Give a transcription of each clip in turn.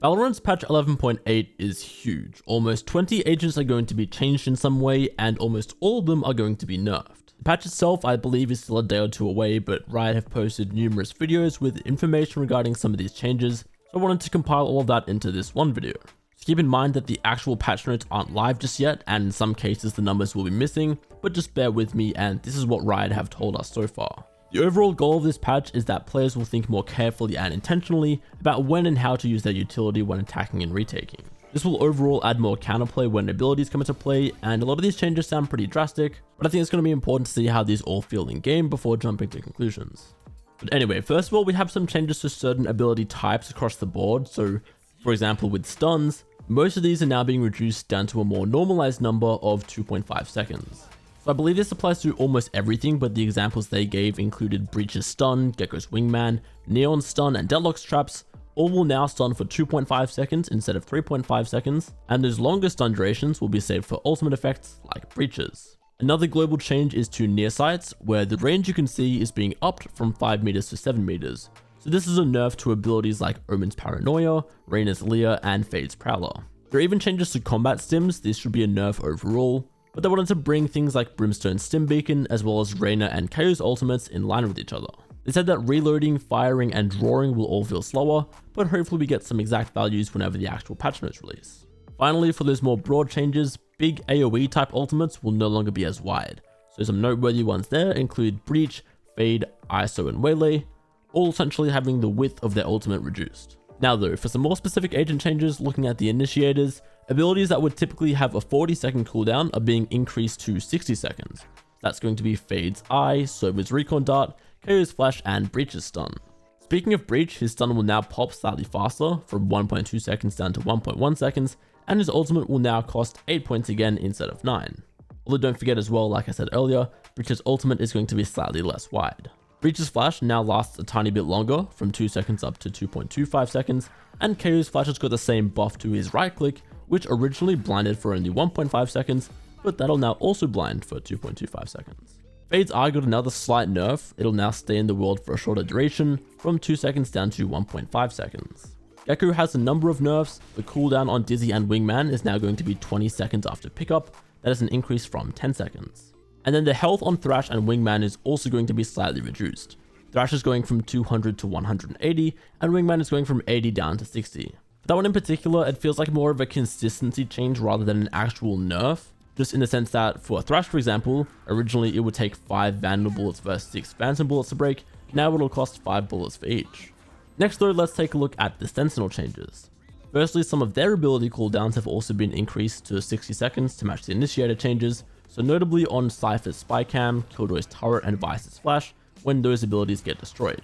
Valorant's patch 11.8 is huge. Almost 20 agents are going to be changed in some way, and almost all of them are going to be nerfed. The patch itself, I believe, is still a day or two away, but Riot have posted numerous videos with information regarding some of these changes, so I wanted to compile all of that into this one video. So keep in mind that the actual patch notes aren't live just yet, and in some cases the numbers will be missing, but just bear with me, and this is what Riot have told us so far. The overall goal of this patch is that players will think more carefully and intentionally about when and how to use their utility when attacking and retaking. This will overall add more counterplay when abilities come into play, and a lot of these changes sound pretty drastic, but I think it's going to be important to see how these all feel in game before jumping to conclusions. But anyway, first of all, we have some changes to certain ability types across the board. So for example, with stuns, most of these are now being reduced down to a more normalized number of 2.5 seconds. So I believe this applies to almost everything, but the examples they gave included Breach's stun, Gekko's wingman, Neon's stun, and Deadlock's traps. All will now stun for 2.5 seconds instead of 3.5 seconds, and those longer stun durations will be saved for ultimate effects like Breaches. Another global change is to near sights, where the range you can see is being upped from 5 meters to 7 meters. So this is a nerf to abilities like Omen's Paranoia, Reyna's Leer, and Fade's Prowler. There are even changes to combat stims. This should be a nerf overall, but they wanted to bring things like Brimstone's Stim Beacon as well as Reyna and KO's ultimates in line with each other. They said that reloading, firing, and drawing will all feel slower, but hopefully we get some exact values whenever the actual patch notes release. Finally, for those more broad changes, big AoE type ultimates will no longer be as wide. So some noteworthy ones there include Breach, Fade, ISO, and Waylay, all essentially having the width of their ultimate reduced. Now though, for some more specific agent changes, looking at the Initiators, abilities that would typically have a 40-second cooldown are being increased to 60 seconds. That's going to be Fade's Eye, Sober's Recon Dart, KO's Flash, and Breach's Stun. Speaking of Breach, his stun will now pop slightly faster, from 1.2 seconds down to 1.1 seconds, and his ultimate will now cost 8 points again instead of 9. Although don't forget as well, like I said earlier, Breach's ultimate is going to be slightly less wide. Breach's Flash now lasts a tiny bit longer, from 2 seconds up to 2.25 seconds, and KO's Flash has got the same buff to his right click, which originally blinded for only 1.5 seconds, but that'll now also blind for 2.25 seconds. Fade's Eye got another slight nerf. It'll now stay in the world for a shorter duration, from 2 seconds down to 1.5 seconds. Gekko has a number of nerfs. The cooldown on Dizzy and Wingman is now going to be 20 seconds after pickup. That is an increase from 10 seconds. And then the health on Thrash and Wingman is also going to be slightly reduced. Thrash is going from 200 to 180, and Wingman is going from 80 down to 60. For that one in particular, it feels like more of a consistency change rather than an actual nerf. Just in the sense that for Thrash, for example, originally it would take 5 Vandal bullets versus 6 Phantom bullets to break. Now it'll cost 5 bullets for each. Next though, let's take a look at the Sentinel changes. Firstly, some of their ability cooldowns have also been increased to 60 seconds to match the Initiator changes, so notably on Cypher's Spy Cam, Killjoy's Turret, and Vyse's Flash when those abilities get destroyed.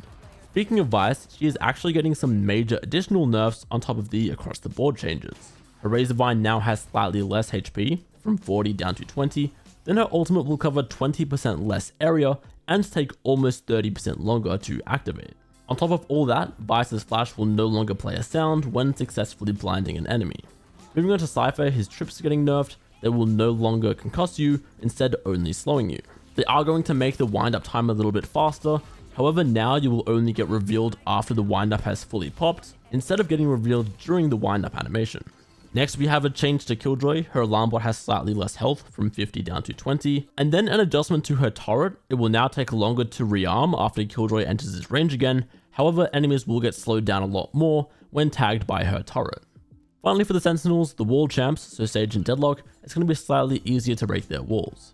Speaking of Vyse, she is actually getting some major additional nerfs on top of the across the board changes. Her Razorvine now has slightly less HP, from 40 down to 20, then her ultimate will cover 20% less area and take almost 30% longer to activate. On top of all that, Vyse's Flash will no longer play a sound when successfully blinding an enemy. Moving on to Cypher, his trips are getting nerfed. They will no longer concuss you, instead only slowing you. They are going to make the wind-up time a little bit faster. However, now you will only get revealed after the wind-up has fully popped, instead of getting revealed during the wind-up animation. Next, we have a change to Killjoy. Her alarm bot has slightly less health, from 50 down to 20, and then an adjustment to her turret. It will now take longer to rearm after Killjoy enters its range again. However, enemies will get slowed down a lot more when tagged by her turret. Finally, for the Sentinels, the wall champs, so Sage and Deadlock, it's going to be slightly easier to break their walls.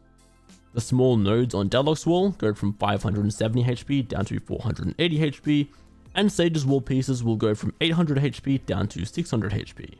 The small nodes on Deadlock's wall go from 570 HP down to 480 HP, and Sage's wall pieces will go from 800 HP down to 600 HP.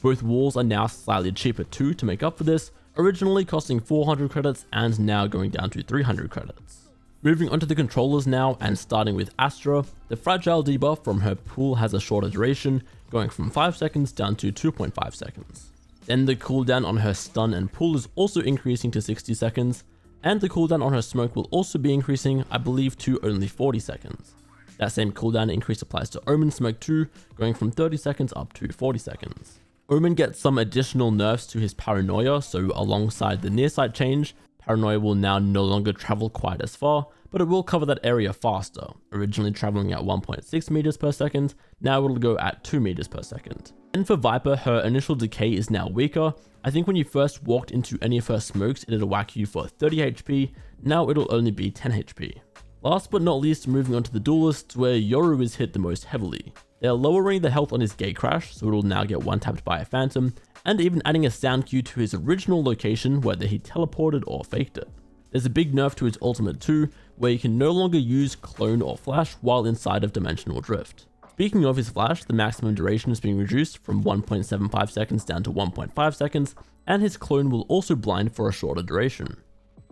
Both walls are now slightly cheaper too to make up for this, originally costing 400 credits and now going down to 300 credits. Moving on to the controllers now, and starting with Astra, the fragile debuff from her pool has a shorter duration, going from 5 seconds down to 2.5 seconds. Then the cooldown on her stun and pool is also increasing to 60 seconds, and the cooldown on her smoke will also be increasing, I believe, to only 40 seconds. That same cooldown increase applies to Omen Smoke 2, going from 30 seconds up to 40 seconds. Omen gets some additional nerfs to his Paranoia, so alongside the near sight change, Paranoia will now no longer travel quite as far, but it will cover that area faster, originally traveling at 1.6 meters per second, now it'll go at 2 meters per second. And for Viper, her initial decay is now weaker. I think when you first walked into any of her smokes, it'll whack you for 30 HP, now it'll only be 10 HP. Last but not least, moving on to the Duelists, where Yoru is hit the most heavily. They are lowering the health on his gate crash, so it'll now get one-tapped by a phantom, and even adding a sound cue to his original location, whether he teleported or faked it. There's a big nerf to his ultimate too, where you can no longer use clone or flash while inside of dimensional drift. Speaking of his flash, the maximum duration is being reduced from 1.75 seconds down to 1.5 seconds, and his clone will also blind for a shorter duration.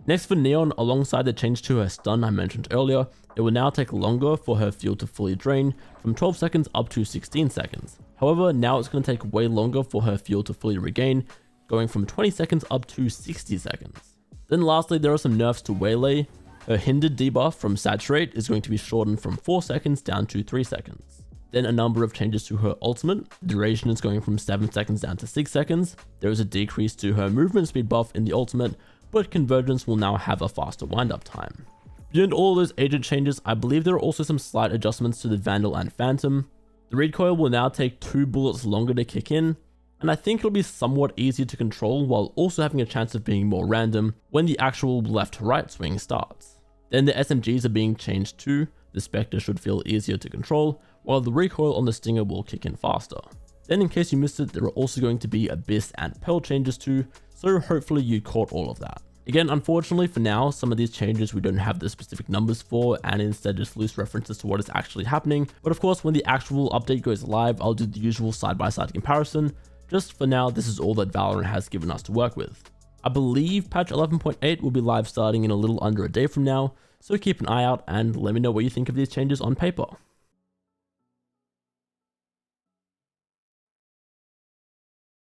Next for Neon, alongside the change to her stun I mentioned earlier, it will now take longer for her field to fully drain, from 12 seconds up to 16 seconds. However, now it's going to take way longer for her field to fully regain, going from 20 seconds up to 60 seconds. Then lastly, there are some nerfs to Waylay. Her hindered debuff from Saturate is going to be shortened from 4 seconds down to 3 seconds. Then a number of changes to her ultimate. The duration is going from 7 seconds down to 6 seconds. There is a decrease to her movement speed buff in the ultimate, but Convergence will now have a faster windup time. Beyond all those agent changes, I believe there are also some slight adjustments to the Vandal and Phantom. The recoil will now take 2 bullets longer to kick in, and I think it'll be somewhat easier to control while also having a chance of being more random when the actual left-to-right swing starts. Then the SMGs are being changed too. The Spectre should feel easier to control, while the recoil on the Stinger will kick in faster. Then in case you missed it, there are also going to be Abyss and Pearl changes too, so hopefully you caught all of that. Again, unfortunately for now, some of these changes we don't have the specific numbers for, and instead just loose references to what is actually happening. But of course, when the actual update goes live, I'll do the usual side-by-side comparison. Just for now, this is all that Valorant has given us to work with. I believe patch 11.8 will be live starting in a little under a day from now, so keep an eye out and let me know what you think of these changes on paper.